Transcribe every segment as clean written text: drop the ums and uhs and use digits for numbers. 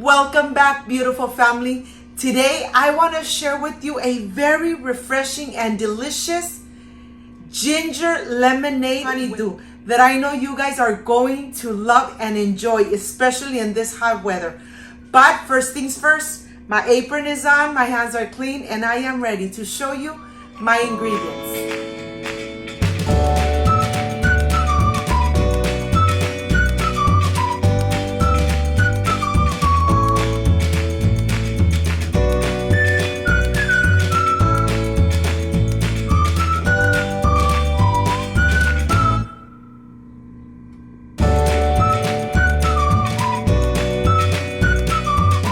Welcome back, beautiful family. Today I want to share with you a very refreshing and delicious ginger lemonade honeydew that I know you guys are going to love and enjoy, especially in this hot weather. But first things first, my apron is on, my hands are clean, and I am ready to show you my ingredients.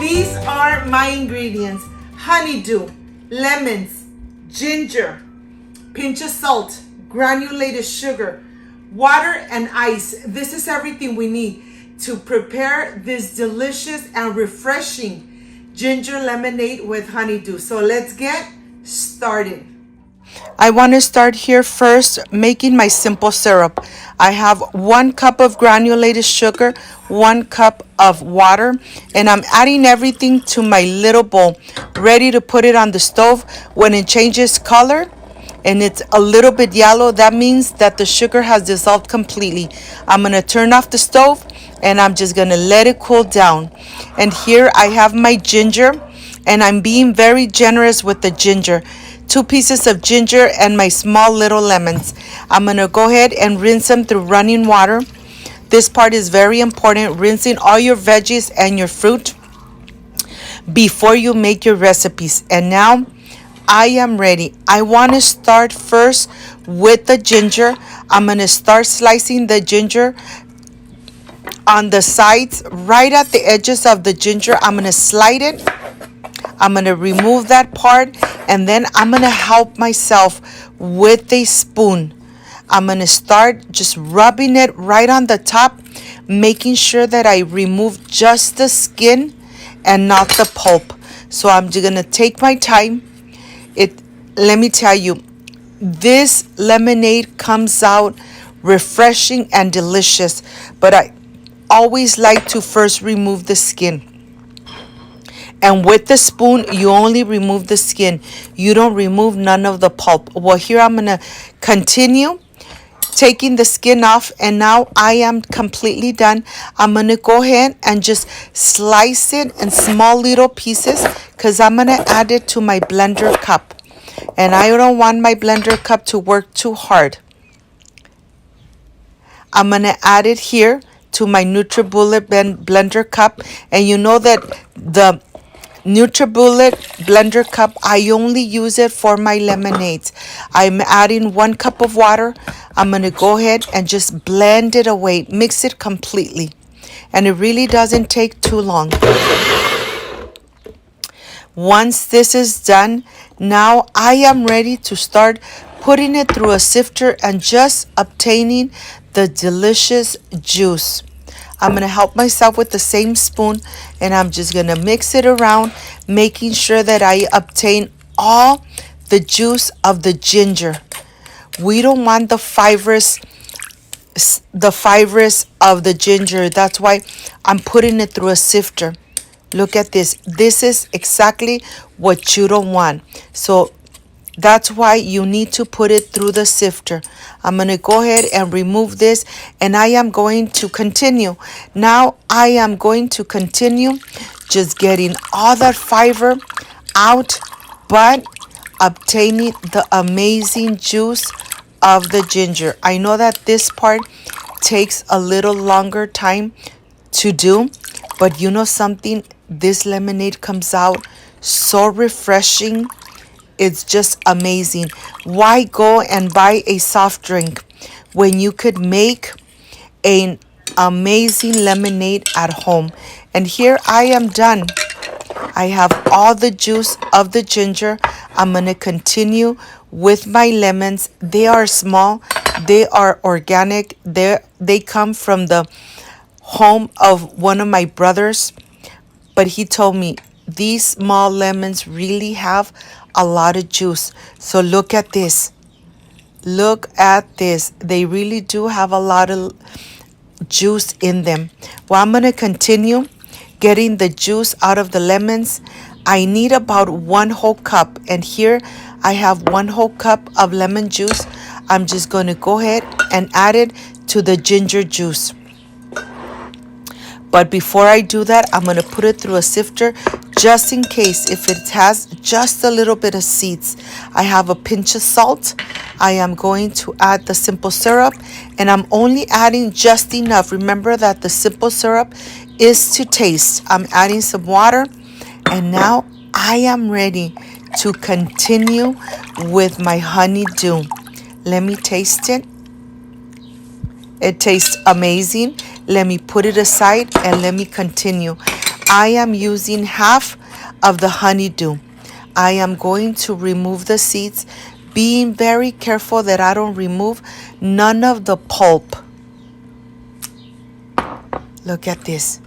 These are my ingredients: honeydew, lemons, ginger, pinch of salt, granulated sugar, water, and ice. This is everything we need to prepare this delicious and refreshing ginger lemonade with honeydew. So let's get started. I want to start here first making my simple syrup. I have 1 cup of granulated sugar, 1 cup of water, and I'm adding everything to my little bowl, ready to put it on the stove. When it changes color and it's a little bit yellow, that means that the sugar has dissolved completely. I'm going to turn off the stove and I'm just going to let it cool down. And here I have my ginger, and I'm being very generous with the ginger. 2 pieces of ginger and my small little lemons. I'm going to go ahead and rinse them through running water. This part is very important, rinsing all your veggies and your fruit before you make your recipes. And now I am ready. I want to start first with the ginger. I'm going to start slicing the ginger on the sides, right at the edges of the ginger. I'm going to slide it. I'm going to remove that part, and then I'm going to help myself with a spoon. I'm going to start just rubbing it right on the top, making sure that I remove just the skin and not the pulp. So I'm just going to take my time. Let me tell you, this lemonade comes out refreshing and delicious, but I always like to first remove the skin. And with the spoon, you only remove the skin. You don't remove none of the pulp. Well, here I'm going to continue taking the skin off, and now I am completely done. I'm going to go ahead and just slice it in small little pieces because I'm going to add it to my blender cup. And I don't want my blender cup to work too hard. I'm going to add it here to my NutriBullet blender cup. And you know that the NutriBullet blender cup, I only use it for my lemonades. I'm adding 1 cup of water. I'm going to go ahead and just blend it away, mix it completely. And it really doesn't take too long. Once this is done, now I am ready to start putting it through a sifter and just obtaining the delicious juice. I'm going to help myself with the same spoon, and I'm just going to mix it around, making sure that I obtain all the juice of the ginger. We don't want the fibrous of the ginger. That's why I'm putting it through a sifter. Look at this. This is exactly what you don't want. So that's why you need to put it through the sifter. I'm going to go ahead and remove this, and I am going to continue. Now I am going to continue just getting all that fiber out, but obtaining the amazing juice of the ginger. I know that this part takes a little longer time to do, but you know something? This lemonade comes out so refreshing. It's just amazing. Why go and buy a soft drink when you could make an amazing lemonade at home? And here I am done. I have all the juice of the ginger. I'm going to continue with my lemons. They are small. They are organic. They come from the home of one of my brothers. But he told me these small lemons really have a lot of juice. So look at this. Look at this. They really do have a lot of juice in them. Well, I'm going to continue getting the juice out of the lemons. I need about 1 whole cup, and here I have 1 whole cup of lemon juice. I'm just going to go ahead and add it to the ginger juice. But before I do that, I'm going to put it through a sifter just in case if it has just a little bit of seeds. I have a pinch of salt. I am going to add the simple syrup, and I'm only adding just enough. Remember that the simple syrup is to taste. I'm adding some water, and now I am ready to continue with my honeydew. Let me taste it. It tastes amazing. Let me put it aside and let me continue. I am using half of the honeydew. I am going to remove the seeds, being very careful that I don't remove none of the pulp. Look at this.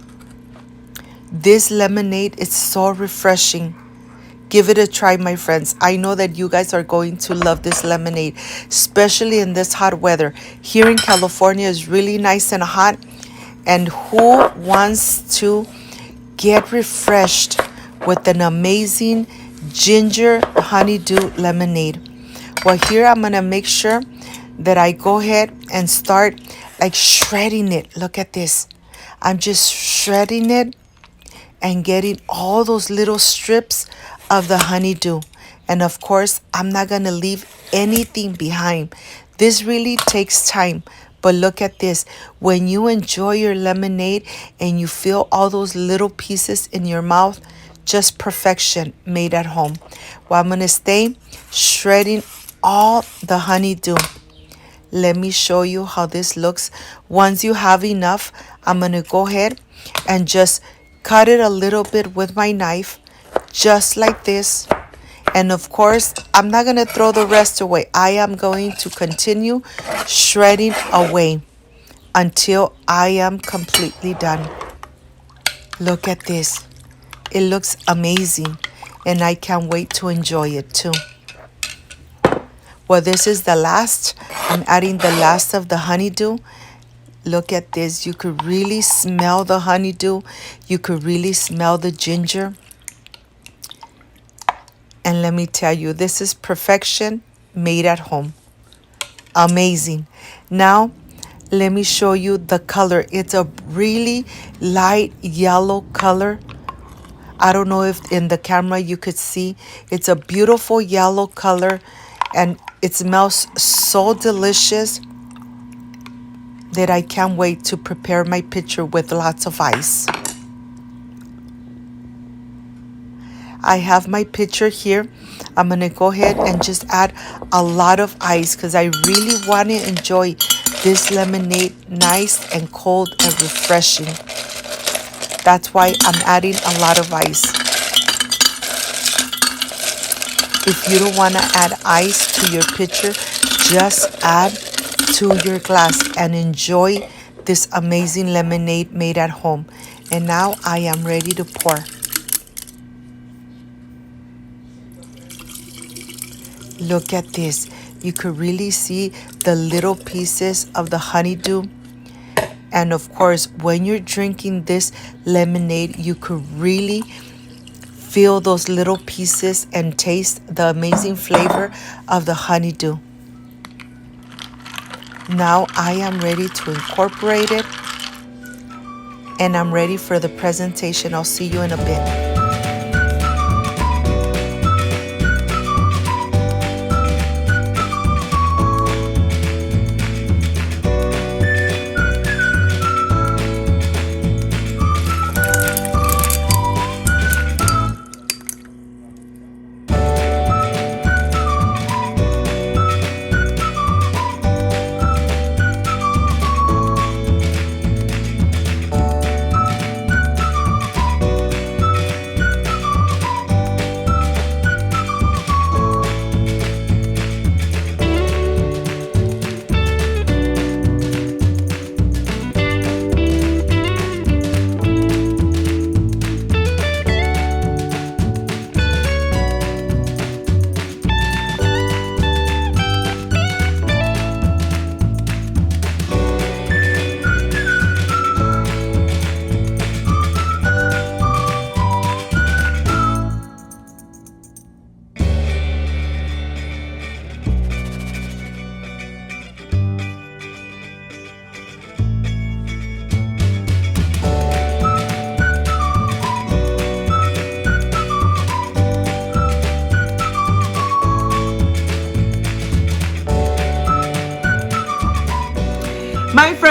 This lemonade is so refreshing. Give it a try, my friends. I know that you guys are going to love this lemonade, especially in this hot weather. Here in California is really nice and hot. And who wants to get refreshed with an amazing ginger honeydew lemonade? Well, here I'm going to make sure that I go ahead and start like shredding it. Look at this. I'm just shredding it and getting all those little strips of the honeydew. And of course, I'm not going to leave anything behind. This really takes time. But look at this. When you enjoy your lemonade and you feel all those little pieces in your mouth, just perfection made at home. Well, I'm going to stay shredding all the honeydew. Let me show you how this looks. Once you have enough, I'm going to go ahead and just cut it a little bit with my knife, just like this. And of course, I'm not going to throw the rest away. I am going to continue shredding away until I am completely done. Look at this. It looks amazing, and I can't wait to enjoy it too. Well, this is the last. I'm adding the last of the honeydew. Look at this. You could really smell the honeydew. You could really smell the ginger. And let me tell you, this is perfection made at home. Amazing. Now, let me show you the color. It's a really light yellow color. I don't know if in the camera you could see. It's a beautiful yellow color, and it smells so delicious that I can't wait to prepare my pitcher with lots of ice. I have my pitcher here. I'm going to go ahead and just add a lot of ice because I really want to enjoy this lemonade nice and cold and refreshing. That's why I'm adding a lot of ice. If you don't want to add ice to your pitcher, just add to your glass and enjoy this amazing lemonade made at home. And now I am ready to pour. Look at this. You could really see the little pieces of the honeydew. And of course, when you're drinking this lemonade, you could really feel those little pieces and taste the amazing flavor of the honeydew. Now I am ready to incorporate it, and I'm ready for the presentation. I'll see you in a bit.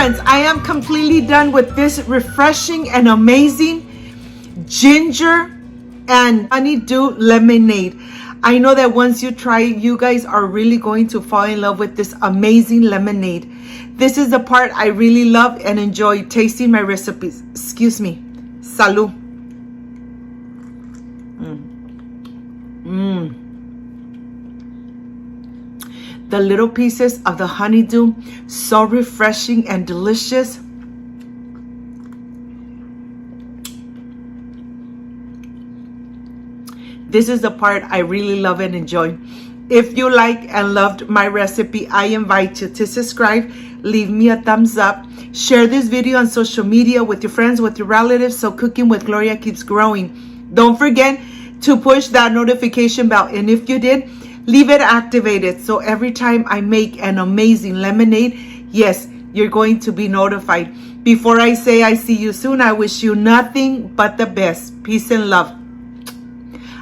friends, I am completely done with this refreshing and amazing ginger and honeydew lemonade. I know that once you try it, you guys are really going to fall in love with this amazing lemonade. This is the part I really love and enjoy tasting my recipes. Excuse me. Salud. The little pieces of the honeydew, so refreshing and delicious. This is the part I really love and enjoy. If you like and loved my recipe, I invite you to subscribe, leave me a thumbs up, share this video on social media with your friends, with your relatives, so Cooking with Gloria keeps growing. Don't forget to push that notification bell, and if you did, leave it activated so every time I make an amazing lemonade, yes, you're going to be notified. Before I say I see you soon, I wish you nothing but the best. Peace and love.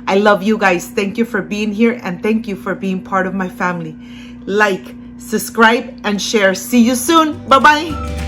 I love you guys. Thank you for being here, and thank you for being part of my family. Like, subscribe, and share. See you soon. Bye-bye.